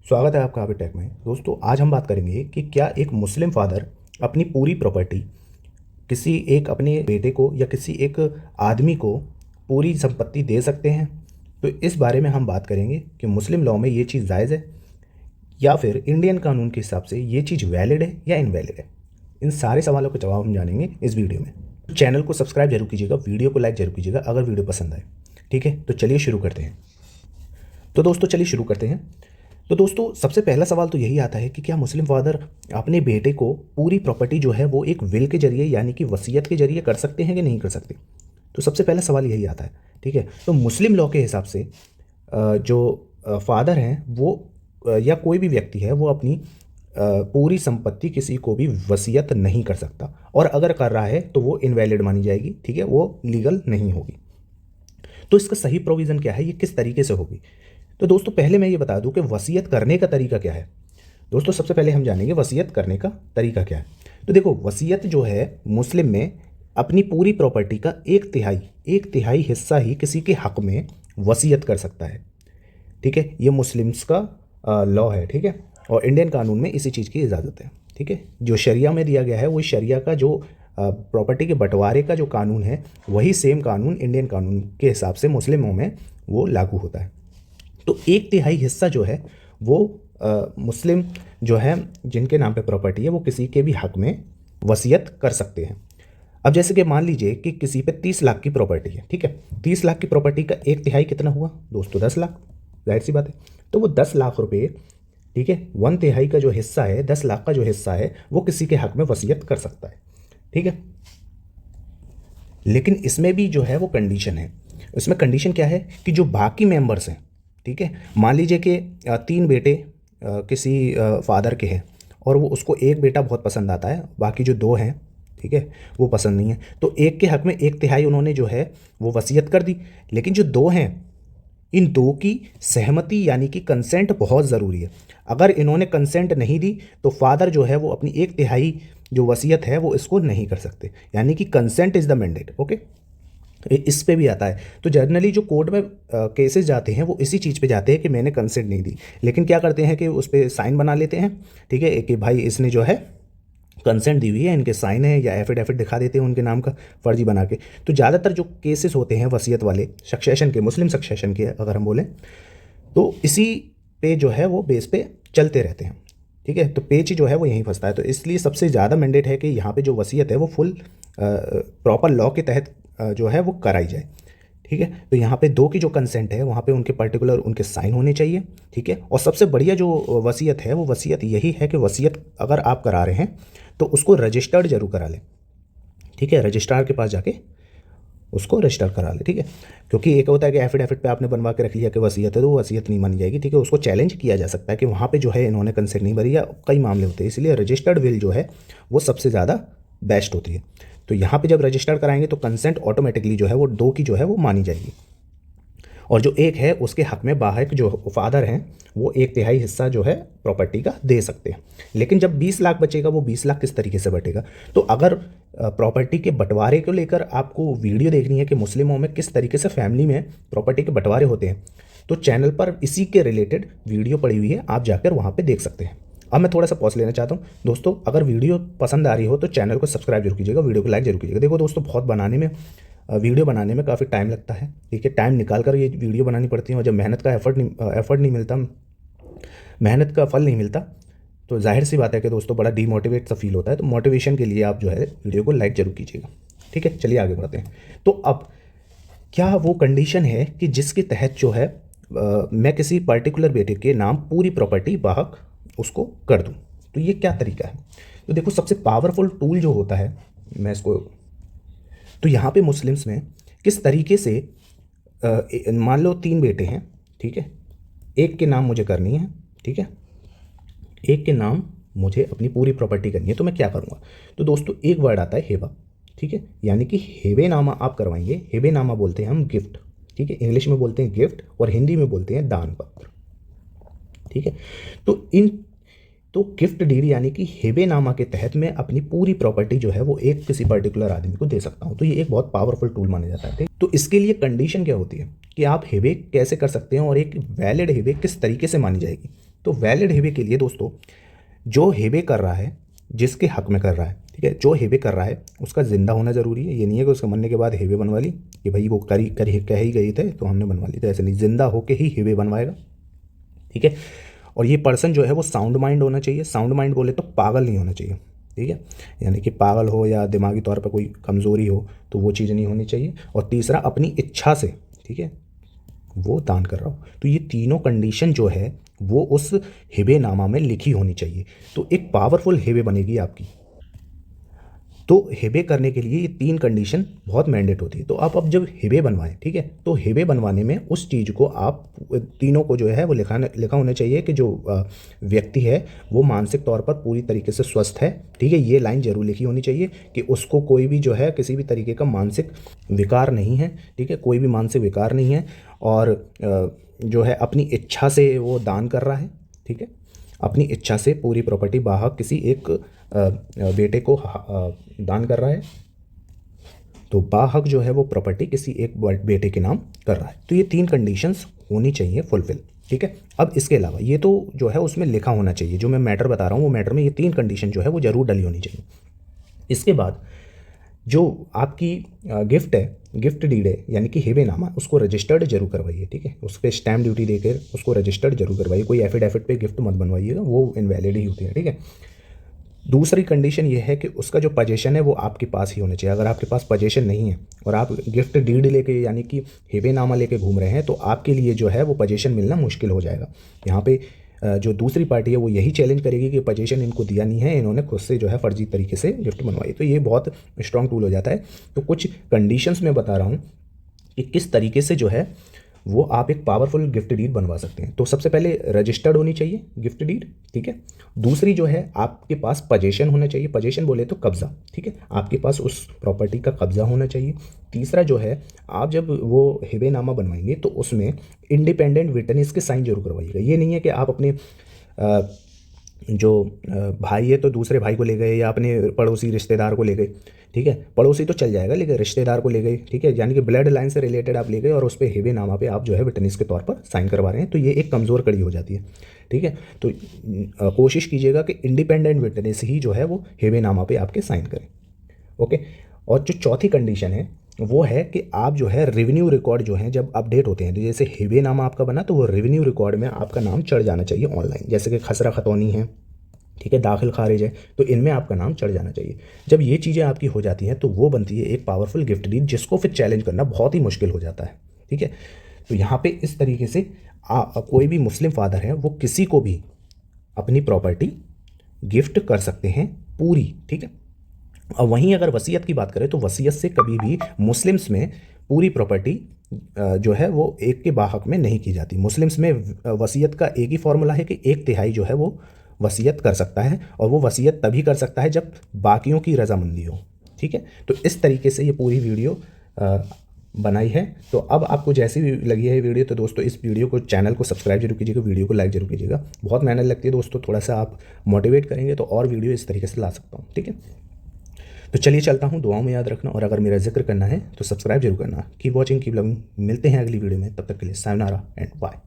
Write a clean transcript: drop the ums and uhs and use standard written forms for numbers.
स्वागत है आपका टेक में। दोस्तों आज हम बात करेंगे कि क्या एक मुस्लिम फादर अपनी पूरी प्रॉपर्टी किसी एक अपने बेटे को या किसी एक आदमी को पूरी संपत्ति दे सकते हैं। तो इस बारे में हम बात करेंगे कि मुस्लिम लॉ में ये चीज़ जायज़ है या फिर इंडियन कानून के हिसाब से ये चीज़ वैलिड है या इनवैलिड है। इन सारे सवालों के जवाब हम जानेंगे इस वीडियो में। चैनल को सब्सक्राइब जरूर कीजिएगा, वीडियो को लाइक जरूर कीजिएगा अगर वीडियो पसंद आए। ठीक है, तो चलिए शुरू करते हैं। तो दोस्तों सबसे पहला सवाल तो यही आता है कि क्या मुस्लिम फादर अपने बेटे को पूरी प्रॉपर्टी जो है वो एक विल के जरिए यानी कि वसीयत के जरिए कर सकते हैं कि नहीं कर सकते। तो सबसे पहला सवाल यही आता है। ठीक है, तो मुस्लिम लॉ के हिसाब से जो फादर हैं वो या कोई भी व्यक्ति है वो अपनी पूरी संपत्ति किसी को भी वसीयत नहीं कर सकता, और अगर कर रहा है तो वो इनवैलिड मानी जाएगी। ठीक है, वो लीगल नहीं होगी। तो इसका सही प्रोविज़न क्या है, ये किस तरीके से होगी। तो दोस्तों पहले मैं ये बता दूं कि वसीयत करने का तरीका क्या है। दोस्तों सबसे पहले हम जानेंगे वसीयत करने का तरीका क्या है। तो देखो, वसीयत जो है मुस्लिम में अपनी पूरी प्रॉपर्टी का एक तिहाई हिस्सा ही किसी के हक में वसीयत कर सकता है। ठीक है, ये मुस्लिम्स का लॉ है। ठीक है, और इंडियन कानून में इसी चीज़ की इजाज़त है। ठीक है, जो शरिया में दिया गया है वो शरिया का जो प्रॉपर्टी के बंटवारे का जो कानून है वही सेम कानून इंडियन कानून के हिसाब से मुस्लिमों में वो लागू होता है। तो एक तिहाई हिस्सा जो है वो मुस्लिम जो है जिनके नाम पे प्रॉपर्टी है वो किसी के भी हक में वसीयत कर सकते हैं। अब जैसे कि मान लीजिए कि किसी पे 30 लाख की प्रॉपर्टी है। ठीक है, 30 लाख की प्रॉपर्टी का एक तिहाई कितना हुआ दोस्तों? 10 लाख। जाहिर सी बात है, तो वो 10 लाख रुपए, ठीक है, 1/3 का जो हिस्सा है, 10 लाख का जो हिस्सा है वो किसी के हक में वसीयत कर सकता है। ठीक है, लेकिन इसमें भी जो है वो कंडीशन है। इसमें कंडीशन क्या है कि जो बाकी मेंबर्स हैं, ठीक है, मान लीजिए कि 3 बेटे किसी फादर के हैं और वो उसको एक बेटा बहुत पसंद आता है, बाकी जो 2 हैं, ठीक है, वो पसंद नहीं है, तो एक के हक में एक तिहाई उन्होंने जो है वो वसीयत कर दी। लेकिन जो 2 हैं, इन 2 की सहमति यानी कि कंसेंट बहुत ज़रूरी है। अगर इन्होंने कंसेंट नहीं दी तो फादर जो है वो अपनी एक तिहाई जो वसीयत है वो इसको नहीं कर सकते, यानी कि consent is the mandate. Okay, इस पे भी आता है। तो जनरली जो कोर्ट में केसेस जाते हैं वो इसी चीज़ पे जाते हैं कि मैंने कंसेंट नहीं दी, लेकिन क्या करते हैं कि उस पर साइन बना लेते हैं। ठीक है, कि भाई इसने जो है कंसेंट दी हुई है, इनके साइन है, या एफिडेविट दिखा देते हैं उनके नाम का फर्जी बना के। तो ज़्यादातर जो केसेस होते हैं वसीयत वाले सक्सेशन के, मुस्लिम सक्सेशन के अगर हम बोलें, तो इसी पे जो है वो बेस पे चलते रहते हैं। ठीक है, तो पेच जो है वो यहीं फंसता है। तो इसलिए सबसे ज़्यादा मैंडेट है कि यहाँ पे जो वसीयत है वो फुल प्रॉपर लॉ के तहत जो है वो कराई जाए। ठीक है, तो यहाँ पे 2 की जो कंसेंट है वहाँ पे उनके पर्टिकुलर उनके साइन होने चाहिए। ठीक है, और सबसे बढ़िया जो वसीयत है वो वसीयत यही है कि वसीयत अगर आप करा रहे हैं तो उसको रजिस्टर्ड जरूर करा लें। ठीक है, रजिस्ट्रार के पास जाके उसको रजिस्टर करा ले। ठीक है, क्योंकि एक होता है कि एफिडेविट पे आपने बनवा के रख लिया कि वसीयत है, तो वो वसीयत नहीं मानी जाएगी। ठीक है, उसको चैलेंज किया जा सकता है कि वहाँ पे जो है इन्होंने कंसेंट नहीं भरी, या कई मामले होते हैं। इसलिए रजिस्टर्ड विल जो है वो सबसे ज़्यादा बेस्ट होती है। तो यहाँ पे जब रजिस्टर्ड कराएंगे तो कंसेंट ऑटोमेटिकली जो है वो 2 की जो है वो मानी जाएगी, और जो एक है उसके हक में बाहर जो फादर हैं वो एक तिहाई हिस्सा जो है प्रॉपर्टी का दे सकते हैं। लेकिन जब 20 लाख बचेगा, वो 20 लाख किस तरीके से बटेगा। तो अगर प्रॉपर्टी के बंटवारे को लेकर आपको वीडियो देखनी है कि मुस्लिमों में किस तरीके से फैमिली में प्रॉपर्टी के बंटवारे होते हैं, तो चैनल पर इसी के रिलेटेड वीडियो पड़ी हुई है, आप जाकर वहाँ पर देख सकते हैं। अब मैं थोड़ा सा पॉज लेना चाहता हूँ। दोस्तों अगर वीडियो पसंद आ रही हो तो चैनल को सब्सक्राइब जरूर कीजिएगा, वीडियो को लाइक जरूर कीजिएगा। देखो दोस्तों, बहुत वीडियो बनाने में काफ़ी टाइम लगता है। ठीक है, टाइम निकाल कर ये वीडियो बनानी पड़ती है, और जब मेहनत का एफर्ट नहीं मिलता, मेहनत का फल नहीं मिलता, तो जाहिर सी बात है कि दोस्तों बड़ा डीमोटिवेट सा फील होता है। तो मोटिवेशन के लिए आप जो है वीडियो को लाइक जरूर कीजिएगा। ठीक है, चलिए आगे बढ़ते हैं। तो अब क्या वो कंडीशन है कि जिसके तहत जो है मैं किसी पर्टिकुलर बेटे के नाम पूरी प्रॉपर्टी बाहक उसको कर दूं, तो ये क्या तरीका है। तो देखो, सबसे पावरफुल टूल जो होता है, मैं इसको, तो यहाँ पे मुस्लिम्स में किस तरीके से मान लो 3 बेटे हैं। ठीक है, एक के नाम मुझे करनी है। ठीक है, एक के नाम मुझे अपनी पूरी प्रॉपर्टी करनी है, तो मैं क्या करूँगा। तो दोस्तों एक वर्ड आता है हेबा। ठीक है, यानी कि हेबे नामा आप करवाएंगे। हेबे नामा बोलते हैं हम गिफ्ट। ठीक है, इंग्लिश में बोलते हैं गिफ्ट और हिंदी में बोलते हैं दान पत्र। ठीक है, तो गिफ्ट डीड यानी कि हेबेनामा के तहत मैं अपनी पूरी प्रॉपर्टी जो है वो एक किसी पर्टिकुलर आदमी को दे सकता हूँ। तो ये एक बहुत पावरफुल टूल माना जाता है। तो इसके लिए कंडीशन क्या होती है कि आप हेबे कैसे कर सकते हैं और एक वैलिड हेबे किस तरीके से मानी जाएगी। तो वैलिड हेबे के लिए दोस्तों जो हेबे कर रहा है, जिसके हक में कर रहा है, ठीक है, जो हेबे कर रहा है उसका जिंदा होना ज़रूरी है। ये नहीं है कि उसके मरने के बाद हेबे बनवा ली कि भाई वो कह ही गए थे तो हमने बनवा ली, तो ऐसे नहीं, जिंदा होके ही हेबे बनवाएगा, ठीक है। और ये पर्सन जो है वो साउंड माइंड होना चाहिए। साउंड माइंड बोले तो पागल नहीं होना चाहिए, ठीक है, यानी कि पागल हो या दिमागी तौर पर कोई कमज़ोरी हो तो वो चीज़ नहीं होनी चाहिए। और तीसरा अपनी इच्छा से, ठीक है, वो दान कर रहा हो। तो ये तीनों कंडीशन जो है वो उस हिबेनामा में लिखी होनी चाहिए, तो एक पावरफुल हिबे बनेगी आपकी। तो हिबे करने के लिए ये तीन कंडीशन बहुत मैंडेट होती है। तो आप अब जब हिबे बनवाएं, ठीक है, तो हिबे बनवाने में उस चीज़ को आप तीनों को जो है वो लिखा होना चाहिए कि जो व्यक्ति है वो मानसिक तौर पर पूरी तरीके से स्वस्थ है, ठीक है, ये लाइन जरूर लिखी होनी चाहिए कि उसको कोई भी जो है किसी भी तरीके का मानसिक विकार नहीं है, ठीक है, कोई भी मानसिक विकार नहीं है, और जो है अपनी इच्छा से वो दान कर रहा है, ठीक है, अपनी इच्छा से पूरी प्रॉपर्टी बाहर किसी एक बेटे को दान कर रहा है, तो बाहक जो है वो प्रॉपर्टी किसी एक बेटे के नाम कर रहा है। तो ये तीन कंडीशंस होनी चाहिए फुलफिल, ठीक है। अब इसके अलावा ये तो जो है उसमें लिखा होना चाहिए, जो मैं मैटर बता रहा हूँ वो मैटर में ये तीन कंडीशन जो है वो जरूर डली होनी चाहिए। इसके बाद जो आपकी गिफ्ट है, गिफ्ट डीड है, यानी कि हिबेनामा, उसको रजिस्टर्ड जरूर करवाइए, ठीक है, उस पर स्टैम्प ड्यूटी देकर उसको रजिस्टर्ड जरूर करवाइए। कोई एफिडेविट पे गिफ्ट मत बनवाइएगा, वो इनवैलिड ही होती है, ठीक है। दूसरी कंडीशन ये है कि उसका जो पजेशन है वो आपके पास ही होना चाहिए। अगर आपके पास पजेशन नहीं है और आप गिफ्ट डीड लेके यानी कि हिबेनामा लेके घूम रहे हैं तो आपके लिए जो है वो पजेशन मिलना मुश्किल हो जाएगा। यहाँ पे जो दूसरी पार्टी है वो यही चैलेंज करेगी कि पजेशन इनको दिया नहीं है, इन्होंने खुद से जो है फर्जी तरीके से गिफ्ट बनवाई, तो ये बहुत स्ट्रॉन्ग टूल हो जाता है। तो कुछ कंडीशंस मैं बता रहा हूँ कि किस तरीके से जो है वो आप एक पावरफुल गिफ्ट डीड बनवा सकते हैं। तो सबसे पहले रजिस्टर्ड होनी चाहिए गिफ्ट डीड, ठीक है। दूसरी जो है आपके पास पजेशन होना चाहिए, पजेशन बोले तो कब्जा, ठीक है, आपके पास उस प्रॉपर्टी का कब्जा होना चाहिए। तीसरा जो है आप जब वो हिबेनामा बनवाएंगे तो उसमें इंडिपेंडेंट विटनेस के साइन जरूर करवाइएगा। ये नहीं है कि आप अपने जो भाई है तो दूसरे भाई को ले गए या अपने पड़ोसी रिश्तेदार को ले गए, ठीक है, पड़ोसी तो चल जाएगा लेकिन रिश्तेदार को ले गए, ठीक है, यानी कि ब्लड लाइन से रिलेटेड आप ले गए और उस पर हिबेनामा पे आप जो है विटनेस के तौर पर साइन करवा रहे हैं, तो ये एक कमज़ोर कड़ी हो जाती है, ठीक है। तो कोशिश कीजिएगा कि इंडिपेंडेंट विटनेस ही जो है वो हिबेनामा पे आपके साइन करें, ओके। और जो चौथी कंडीशन है वो है कि आप जो है रेवेन्यू रिकॉर्ड जो है जब अपडेट होते हैं, तो जैसे हिबेनामा आपका बना तो वो रेवेन्यू रिकॉर्ड में आपका नाम चढ़ जाना चाहिए ऑनलाइन, जैसे कि खसरा खतौनी है, ठीक है, दाखिल खारिज है, तो इनमें आपका नाम चढ़ जाना चाहिए। जब ये चीज़ें आपकी हो जाती हैं तो वो बनती है एक पावरफुल गिफ्ट डीड, जिसको फिर चैलेंज करना बहुत ही मुश्किल हो जाता है, ठीक है। तो यहाँ पे इस तरीके से कोई भी मुस्लिम फादर है वो किसी को भी अपनी प्रॉपर्टी गिफ्ट कर सकते हैं पूरी, ठीक है। और वहीं अगर वसीयत की बात करें तो वसीयत से कभी भी मुस्लिम्स में पूरी प्रॉपर्टी जो है वो एक के बाहक में नहीं की जाती। मुस्लिम्स में वसीयत का एक ही फॉर्मूला है कि 1/3 जो है वो वसीयत कर सकता है, और वो वसीयत तभी कर सकता है जब बाकियों की रजामंदी हो, ठीक है। तो इस तरीके से ये पूरी वीडियो बनाई है। तो अब आपको जैसी भी लगी है ये वीडियो तो दोस्तों इस वीडियो को, चैनल को सब्सक्राइब जरूर कीजिएगा, वीडियो को लाइक जरूर कीजिएगा। बहुत मेहनत लगती है दोस्तों, थोड़ा सा आप मोटिवेट करेंगे तो और वीडियो इस तरीके से ला सकता हूँ, ठीक है। तो चलिए चलता हूँ, दुआओं में याद रखना, और अगर मेरा जिक्र करना है तो सब्सक्राइब जरूर करना। कीप वॉचिंग, कीप लविंग, मिलते हैं अगली वीडियो में, तब तक के लिए सायोनारा एंड बाय।